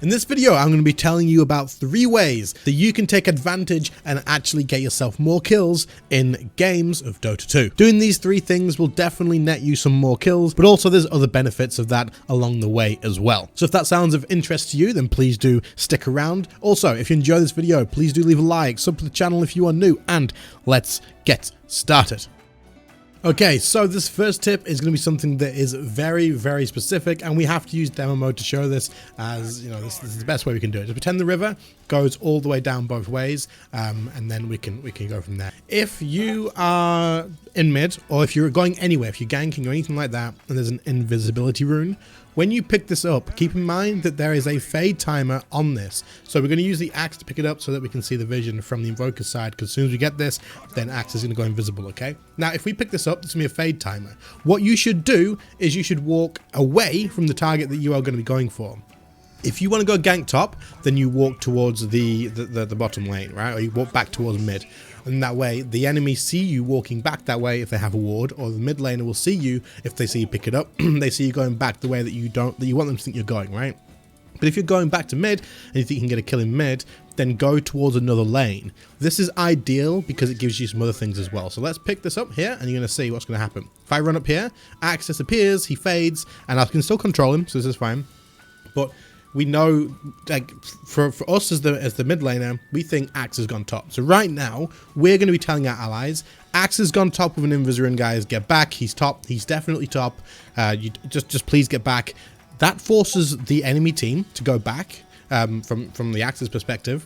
In this video, I'm going to be telling you about 3 ways that you can take advantage and actually get yourself more kills in games of Dota 2. Doing these 3 things will definitely net you some more kills, but also there's other benefits of that along the way as well. So if that sounds of interest to you, then please do stick around. Also, if you enjoy this video, please do leave a like, sub to the channel if you are new, and let's get started. Okay, so this first tip is going to be something that is very, very specific, and we have to use demo mode to show this, as you know, this is the best way we can do it. Just pretend the river goes all the way down both ways, and then we can go from there. If you are in mid, or if you're going anywhere, if you're ganking or anything like that, and there's an invisibility rune, when you pick this up, keep in mind that there is a fade timer on this. So we're going to use the axe to pick it up so that we can see the vision from the invoker side, because as soon as we get this, then axe is going to go invisible, okay? Now, if we pick this up, this is going to be a fade timer. What you should do is you should walk away from the target that you are going to be going for. If you want to go gank top, then you walk towards the bottom lane, right? Or you walk back towards mid. And that way, the enemy see you walking back that way if they have a ward, or the mid laner will see you if they see you pick it up. They see you going back the way that you want them to think you're going, right? But if you're going back to mid and you think you can get a kill in mid, then go towards another lane. This is ideal because it gives you some other things as well. So let's pick this up here, and you're going to see what's going to happen. If I run up here, Axe disappears, he fades, and I can still control him, so this is fine. But we know, like, for us as the mid laner, we think Axe has gone top. So right now, we're going to be telling our allies, Axe has gone top with an Invis rune, guys. Get back. He's top. He's definitely top. You just please get back. That forces the enemy team to go back from the Axe's perspective.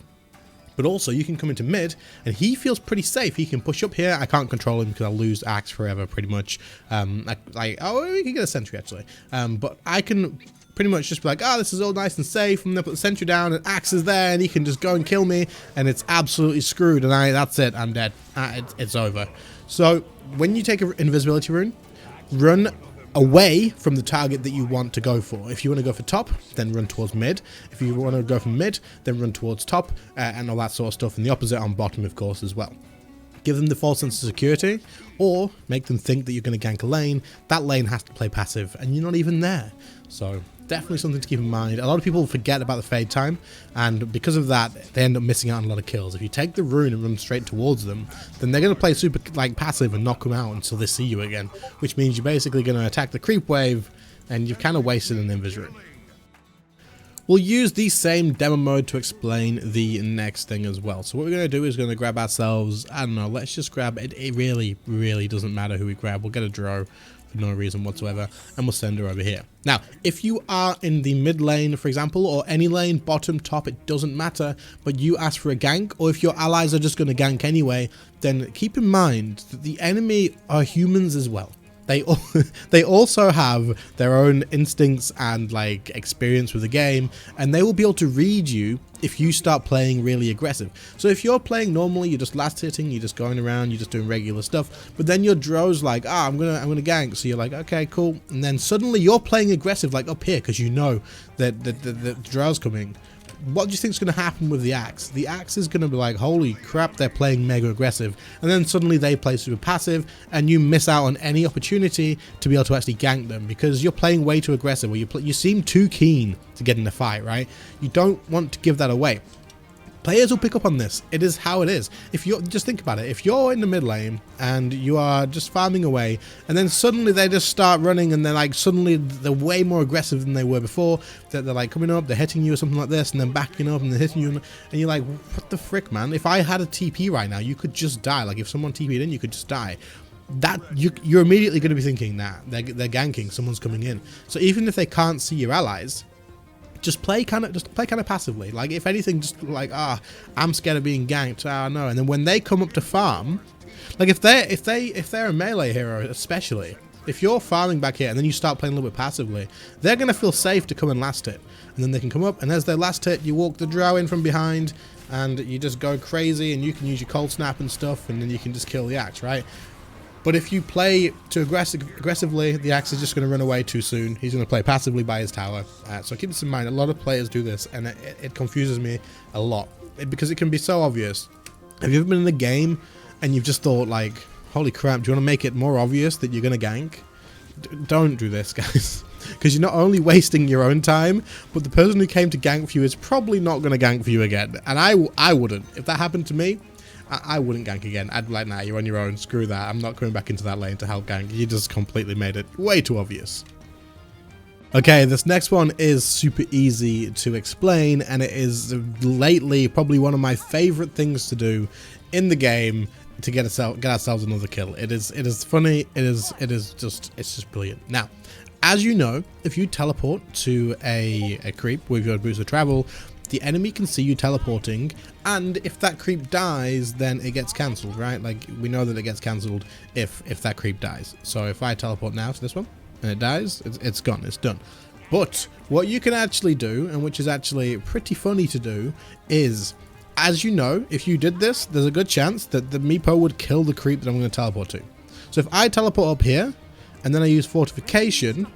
But also, you can come into mid, and he feels pretty safe. He can push up here. I can't control him because I'll lose Axe forever, pretty much. Oh, we can get a sentry, actually. But I can pretty much just be like, oh, this is all nice and safe. I'm going to put the sentry down, and Axe is there, and he can just go and kill me, and it's absolutely screwed, and that's it. I'm dead. It's over. So, when you take an invisibility rune, run away from the target that you want to go for. If you want to go for top, then run towards mid. If you want to go from mid, then run towards top, and all that sort of stuff, and the opposite on bottom, of course, as well. Give them the false sense of security, or make them think that you're going to gank a lane. That lane has to play passive, and you're not even there. So definitely something to keep in mind. A lot of people forget about the fade time, and because of that, they end up missing out on a lot of kills. If you take the rune and run straight towards them, then they're going to play super passive and knock them out until they see you again, which means you're basically going to attack the creep wave, and you've kind of wasted an Invis rune. We'll use the same demo mode to explain the next thing as well. So what we're going to do is going to grab ourselves, I don't know, let's just grab it. It really doesn't matter who we grab. We'll get a draw for no reason whatsoever, and we'll send her over here. Now, if you are in the mid lane, for example, or any lane, bottom, top, it doesn't matter, but you ask for a gank, or if your allies are just going to gank anyway, then keep in mind that the enemy are humans as well. They also have their own instincts and like experience with the game, and they will be able to read you if you start playing really aggressive. So if you're playing normally, you're just last hitting, you're just going around, you're just doing regular stuff, but then your drow's like, I'm gonna gank, so you're like, okay, cool, and then suddenly you're playing aggressive like up here because you know that the drow's coming. What do you think is going to happen with the Axe? The Axe is going to be like, holy crap, they're playing mega aggressive, and then suddenly they play super passive, and you miss out on any opportunity to be able to actually gank them because you're playing way too aggressive, or you seem too keen to get in the fight, right? You don't want to give that away. Players will pick up on this. It is how it is. If you just think about it, if you're in the mid lane and you are just farming away, and then suddenly they just start running, and they're like, suddenly they're way more aggressive than they were before. They're like coming up, they're hitting you or something like this, and then backing up and they're hitting you, and you're like, what the frick, man? If I had a TP right now, you could just die. Like if someone TP'd in, you could just die. That you're immediately going to be thinking that they're ganking, someone's coming in. So even if they can't see your allies, just play kind of passively. Like if anything, just like, I'm scared of being ganked. No. And then when they come up to farm, like if they're a melee hero, especially if you're farming back here and then you start playing a little bit passively, they're gonna feel safe to come and last hit, and then they can come up, and as their last hit, you walk the drow in from behind, and you just go crazy, and you can use your cold snap and stuff, and then you can just kill the Axe, right? But if you play too aggressively, the Axe is just going to run away too soon. He's going to play passively by his tower. So keep this in mind. A lot of players do this, and it confuses me a lot. Because it can be so obvious. Have you ever been in a game and you've just thought, like, holy crap, do you want to make it more obvious that you're going to gank? Don't do this, guys. because you're not only wasting your own time, but the person who came to gank for you is probably not going to gank for you again. And I wouldn't. If that happened to me, I wouldn't gank again. I'd be like, nah, you're on your own. Screw that. I'm not coming back into that lane to help gank. You just completely made it way too obvious. Okay, this next one is super easy to explain, and it is lately probably one of my favorite things to do in the game to get ourselves another kill. It is funny. It's just brilliant. Now, as you know, if you teleport to a creep with your boost of travel, the enemy can see you teleporting, and if that creep dies, then it gets cancelled, right? Like, we know that it gets cancelled if that creep dies. So if I teleport now to this one and it dies, it's gone, it's done. But what you can actually do, and which is actually pretty funny to do, is, as you know, if you did this, there's a good chance that the Meepo would kill the creep that I'm going to teleport to. So if I teleport up here and then I use fortification,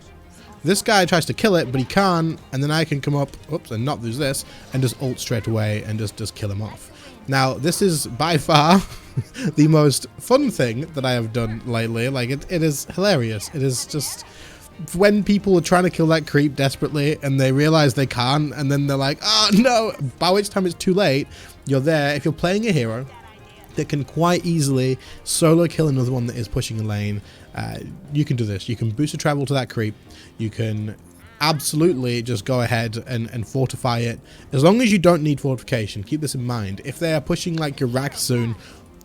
this guy tries to kill it, but he can't, and then I can come up, oops, and not lose this, and just ult straight away and just kill him off. Now, this is by far the most fun thing that I have done lately. Like, it is hilarious. It is just, when people are trying to kill that creep desperately and they realize they can't, and then they're like, oh no, by which time it's too late, you're there. If you're playing a hero that can quite easily solo kill another one that is pushing a lane, you can do this. You can boost the travel to that creep. You can absolutely just go ahead and fortify it. As long as you don't need fortification, keep this in mind. If they are pushing like your rack soon,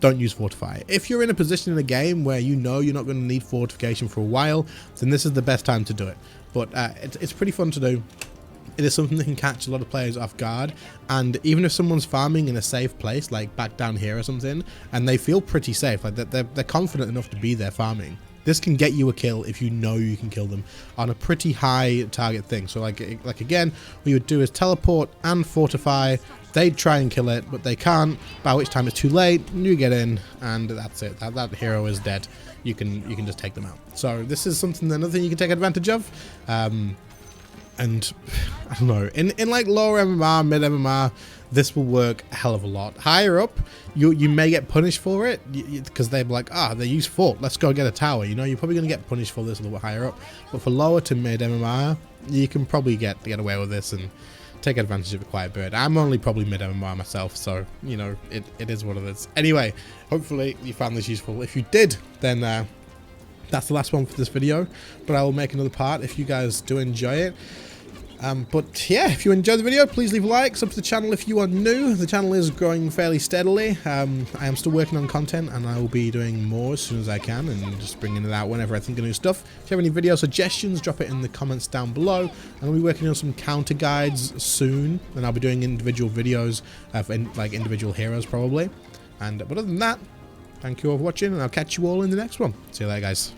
don't use fortify. If you're in a position in a game where you know you're not going to need fortification for a while, then this is the best time to do it. But it's pretty fun to do. It is something that can catch a lot of players off guard, and even if someone's farming in a safe place, like back down here or something, and they feel pretty safe, like they're confident enough to be there farming, this can get you a kill if you know you can kill them on a pretty high target thing. So like again, what you would do is teleport and fortify. They'd try and kill it, but they can't, by which time it's too late, you get in, and that's it. That hero is dead. You can just take them out. So this is another thing you can take advantage of. And I don't know, in like lower MMR, mid MMR, this will work a hell of a lot. Higher up, you may get punished for it because they're like, they use fort, let's go get a tower. You know, you're probably going to get punished for this a little bit higher up. But for lower to mid MMR, you can probably get away with this and take advantage of a quiet bird. I'm only probably mid MMR myself, so you know, it is what it is. Anyway, hopefully you found this useful. If you did, then that's the last one for this video, but I will make another part if you guys do enjoy it. But yeah, if you enjoyed the video, please leave a like, sub to the channel if you are new. The channel is growing fairly steadily. I am still working on content, and I will be doing more as soon as I can, and just bringing it out whenever I think of new stuff. If you have any video suggestions, drop it in the comments down below. I'll be working on some counter guides soon, and I'll be doing individual videos of like individual heroes probably. But other than that, thank you all for watching, and I'll catch you all in the next one. See you later, guys.